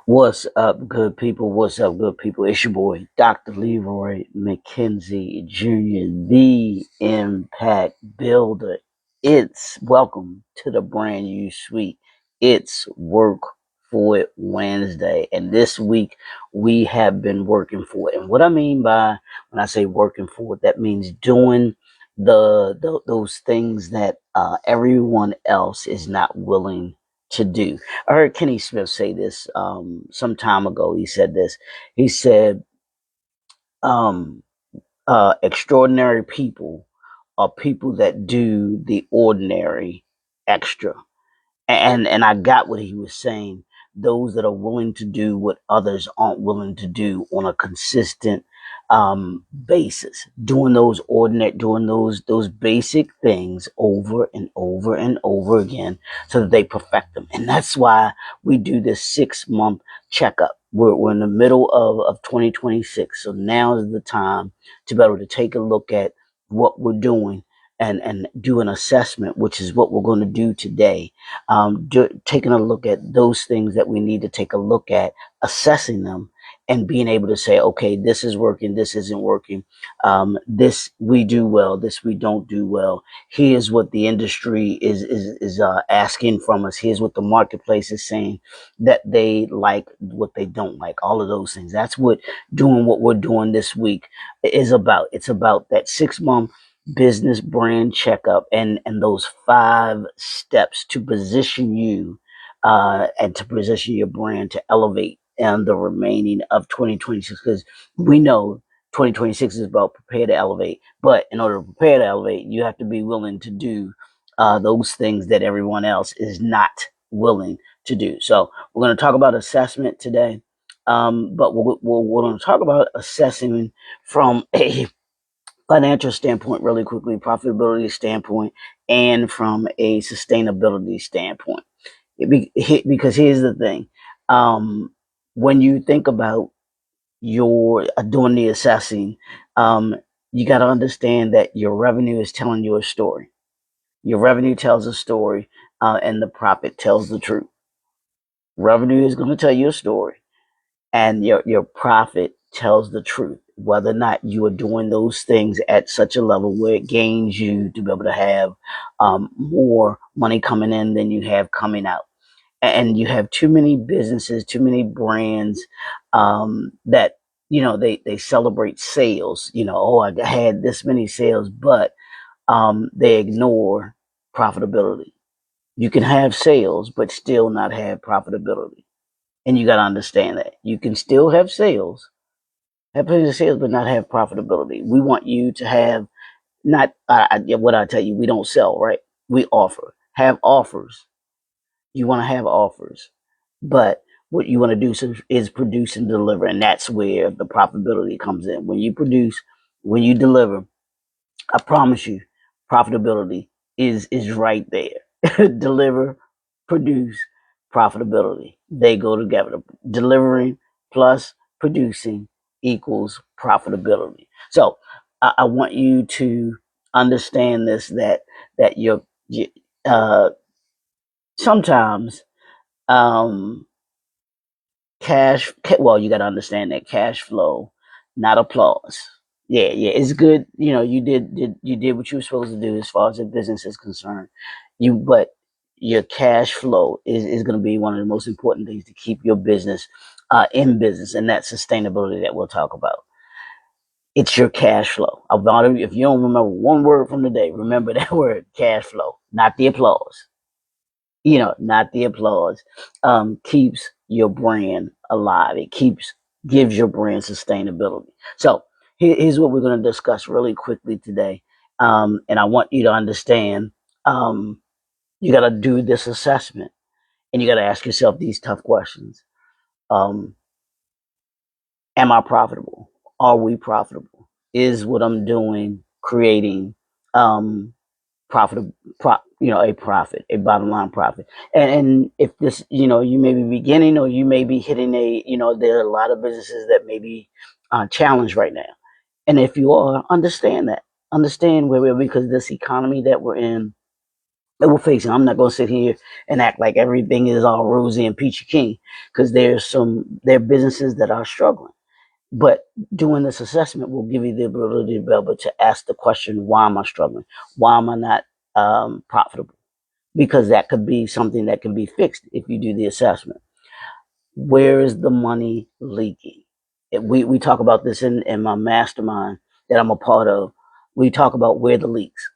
What's up, good people? What's up, good people? It's your boy, Dr. Leroy McKenzie Jr., the Impact Builder. It's welcome to the brand new suite. It's Work for It Wednesday. And this week we have been working for it. And what I mean by when I say working for it, that means doing those things that everyone else is not willing to do. I heard Kenny Smith say this some time ago. He said this. He said, um, extraordinary people are people that do the ordinary extra. And I got what he was saying. Those that are willing to do what others aren't willing to do on a consistent basis, doing those basic things over and over and over again, so that they perfect them. And that's why we do this 6 month checkup. We're in the middle of 2026, so now is the time to be able to take a look at what we're doing and do an assessment, which is what we're going to do today. Taking a look at those things that we need to take a look at, assessing them, and being able to say, okay, this is working, this isn't working, this we do well, this we don't do well. Here's what the industry is asking from us. Here's what the marketplace is saying that they like, what they don't like. All of those things. That's what doing what we're doing this week is about. It's about that 6 month business brand checkup and those 5 steps to position you and to position your brand to elevate and the remaining of 2026, because we know 2026 is about prepare to elevate, but in order to prepare to elevate, you have to be willing to do those things that everyone else is not willing to do. So we're going to talk about assessment today, but we're going to talk about assessing from a financial standpoint really quickly, profitability standpoint, and from a sustainability standpoint. Because here's the thing. When you think about your doing the assessing, you got to understand that your revenue is telling you a story. Your revenue tells a story, and the profit tells the truth. Revenue is going to tell you a story, and your profit tells the truth, whether or not you are doing those things at such a level where it gains you to be able to have more money coming in than you have coming out. And you have too many businesses, too many brands that they celebrate sales. Oh, I had this many sales, but they ignore profitability. You can have sales but still not have profitability. And you got to understand that you can still have plenty of sales, but not have profitability. We want you to have not what I tell you. We don't sell, right? We offer. Have offers. You want to have offers, but what you want to do is produce and deliver, and that's where the profitability comes in. When you produce, when you deliver, I promise you, profitability is right there. Deliver, produce, profitability. They go together. Delivering plus producing equals profitability. So I want you to understand this, that you sometimes um well, you got to understand that cash flow, not applause. Yeah, it's good. You did what you were supposed to do as far as the business is concerned. But your cash flow is going to be one of the most important things to keep your business in business, and that sustainability that we'll talk about. It's your cash flow. If you don't remember one word from the day, remember that word, cash flow, not the applause. Not the applause, keeps your brand alive. Gives your brand sustainability. So here's what we're going to discuss really quickly today. And I want you to understand, you got to do this assessment, and you got to ask yourself these tough questions. Um, am I profitable? Are we profitable? Is what I'm doing creating, um, profit, a profit, a bottom line profit? And if this, you may be beginning, or you may be hitting there are a lot of businesses that may be challenged right now. And if you are, understand that. Understand where we're, because this economy that we're in, And we'll face it. I'm not going to sit here and act like everything is all rosy and peachy keen, because there are businesses that are struggling. But doing this assessment will give you the ability to be able to ask the question, why am I struggling? Why am I not profitable? Because that could be something that can be fixed if you do the assessment. Where is the money leaking? We talk about this in my mastermind that I'm a part of. We talk about where the leaks.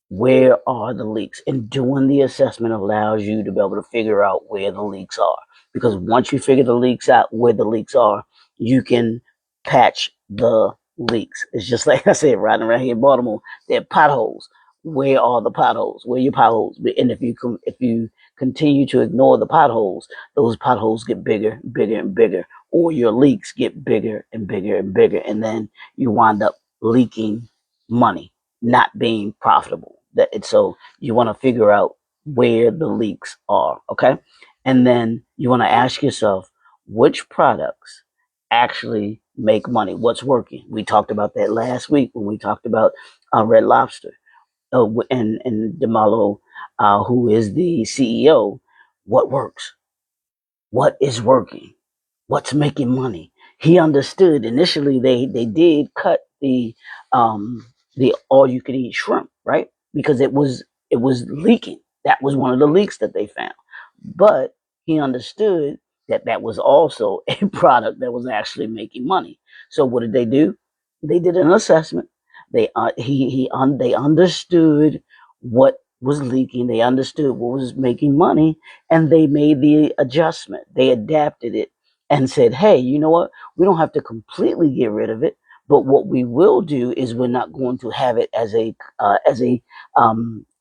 Where are the leaks? And doing the assessment allows you to be able to figure out where the leaks are. Because once you figure the leaks out, where the leaks are, you can patch the leaks. It's just like I said, riding around here in Baltimore, there are potholes. Where are the potholes? Where are your potholes? And if you continue to ignore the potholes, those potholes get bigger, bigger, and bigger, or your leaks get bigger and bigger and bigger, and then you wind up leaking money, not being profitable. So you want to figure out where the leaks are, okay? And then you want to ask yourself which products actually make money. What's working? We talked about that last week when we talked about Red Lobster and Demalo, who is the CEO. What works? What is working? What's making money? He understood initially they did cut the all you can eat shrimp, right? Because it was leaking. That was one of the leaks that they found. But he understood that that was also a product that was actually making money. So what did they do? They did an assessment. They understood what was leaking. They understood what was making money, and they made the adjustment. They adapted it and said, hey, you know what? We don't have to completely get rid of it, but what we will do is we're not going to have it as a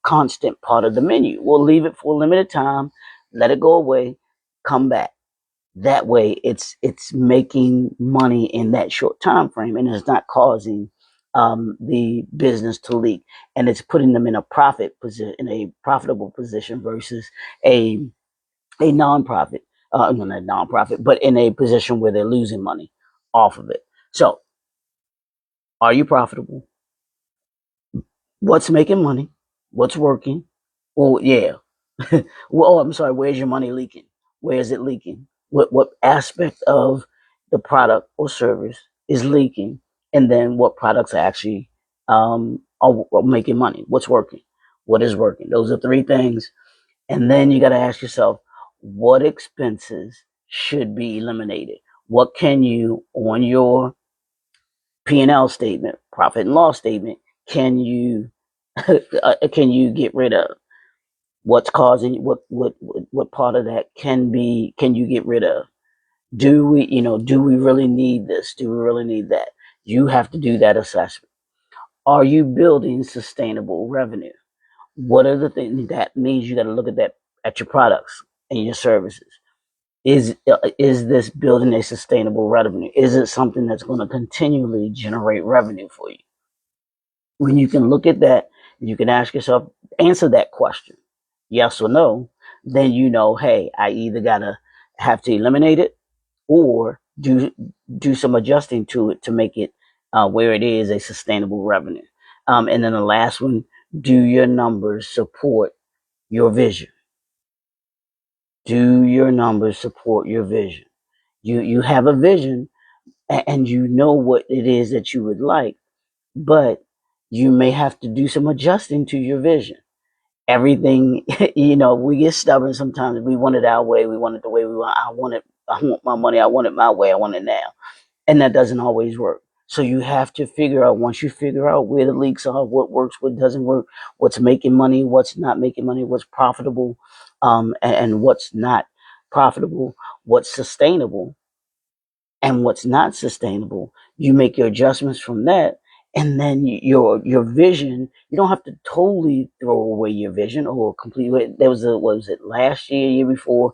constant part of the menu. We'll leave it for a limited time, let it go away, come back. That way, it's making money in that short time frame, and it's not causing the business to leak, and it's putting them in a in a profitable position versus a non-profit, no, not non-profit, but in a position where they're losing money off of it. So, are you profitable? What's making money? What's working? Oh, yeah. Well, I'm sorry. Where's your money leaking? Where is it leaking? What aspect of the product or service is leaking? And then what products actually are making money? What's working? What is working? Those are three things. And then you got to ask yourself, what expenses should be eliminated? What can you, on your P&L statement, profit and loss statement, can you can you get rid of? What's causing what part of that can you get rid of? Do we really need this? Do we really need that? You have to do that assessment. Are you building sustainable revenue? What are the things that means? You got to look at that, at your products and your services. Is this building a sustainable revenue? Is it something that's going to continually generate revenue for you? When you can look at that, you can ask yourself, answer that question, yes or no. Then you know, hey, I either gotta have to eliminate it or do some adjusting to it to make it where it is a sustainable revenue. And then the last one, do your numbers support your vision? Do your numbers support your vision? You have a vision, and you know what it is that you would like, but you may have to do some adjusting to your vision. Everything, we get stubborn sometimes. We want it our way. We want it the way we want. I want my money. I want it my way. I want it now. And that doesn't always work. So you have to figure out, once you figure out where the leaks are, what works, what doesn't work, what's making money, what's not making money, what's profitable, and what's not profitable, what's sustainable, and what's not sustainable. You make your adjustments from that, and then your vision. You don't have to totally throw away your vision or completely. There was what was it, last year before?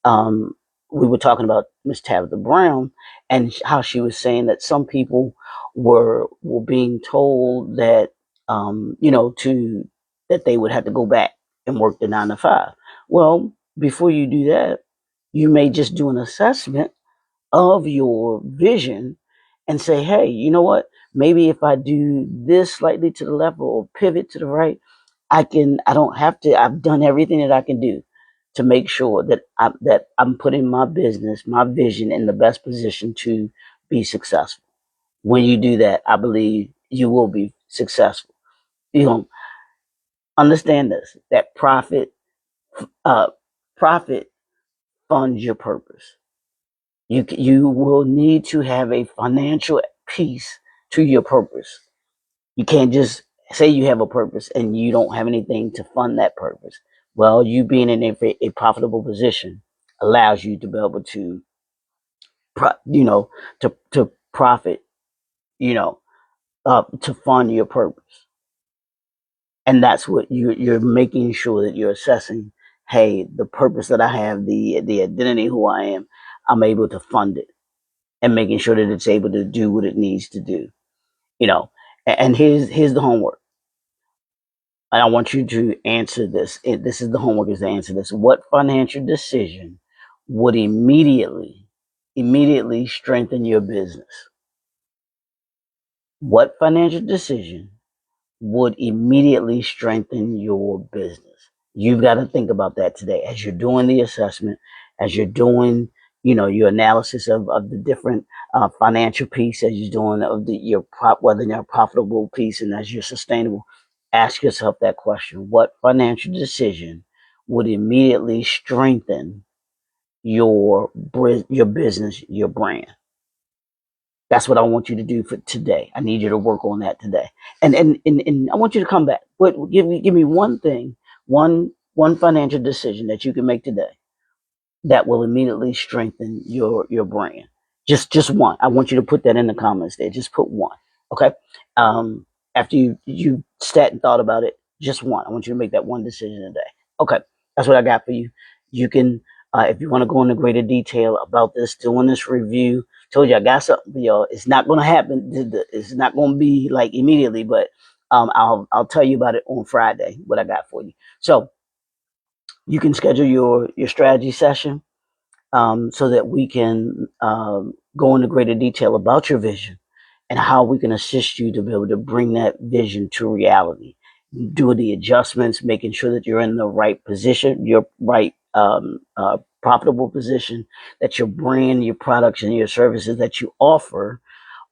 Um, we were talking about Miss Tabitha Brown and how she was saying that some people were being told that to that they would have to go back and work the 9 to 5. Well, before you do that, you may just do an assessment of your vision and say, hey, you know what? Maybe if I do this slightly to the left or pivot to the right, I don't have to, I've done everything that I can do to make sure that I'm putting my business, my vision in the best position to be successful. When you do that, I believe you will be successful. You know, understand this, that uh, profit funds your purpose. You will need to have a financial piece to your purpose. You can't just say you have a purpose and you don't have anything to fund that purpose. Well, you being in a profitable position allows you to be able to, to profit, you know, to fund your purpose. And that's what you're making sure that you're assessing. Hey, the purpose that I have, the identity who I am, I'm able to fund it and making sure that it's able to do what it needs to do. You know, and here's the homework. And I want you to answer this. This is the homework, is to answer this. What financial decision would immediately strengthen your business? What financial decision would immediately strengthen your business? You've got to think about that today as you're doing the assessment, as you're doing, your analysis of the different financial piece, as you're doing of whether you're a profitable piece and as you're sustainable. Ask yourself that question: what financial decision would immediately strengthen your business, your brand? That's what I want you to do for today. I need you to work on that today. And I want you to come back. Give me one thing, one financial decision that you can make today that will immediately strengthen your brand. Just one. I want you to put that in the comments there. Just put one. Okay. Um, After you sat and thought about it, just one. I want you to make that one decision today. Okay. That's what I got for you. You can, if you want to go into greater detail about this, doing this review. Told you I got something for y'all. It's not going to happen. It's not going to be like immediately, but I'll tell you about it on Friday. What I got for you. So you can schedule your strategy session, so that we can go into greater detail about your vision and how we can assist you to be able to bring that vision to reality. Do the adjustments, making sure that you're in the right position, your right profitable position, that your brand, your products, and your services that you offer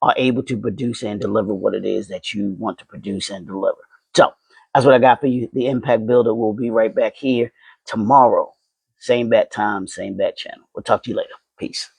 are able to produce and deliver what it is that you want to produce and deliver. So that's what I got for you. The Impact Builder will be right back here tomorrow. Same bat time, same bat channel. We'll talk to you later. Peace.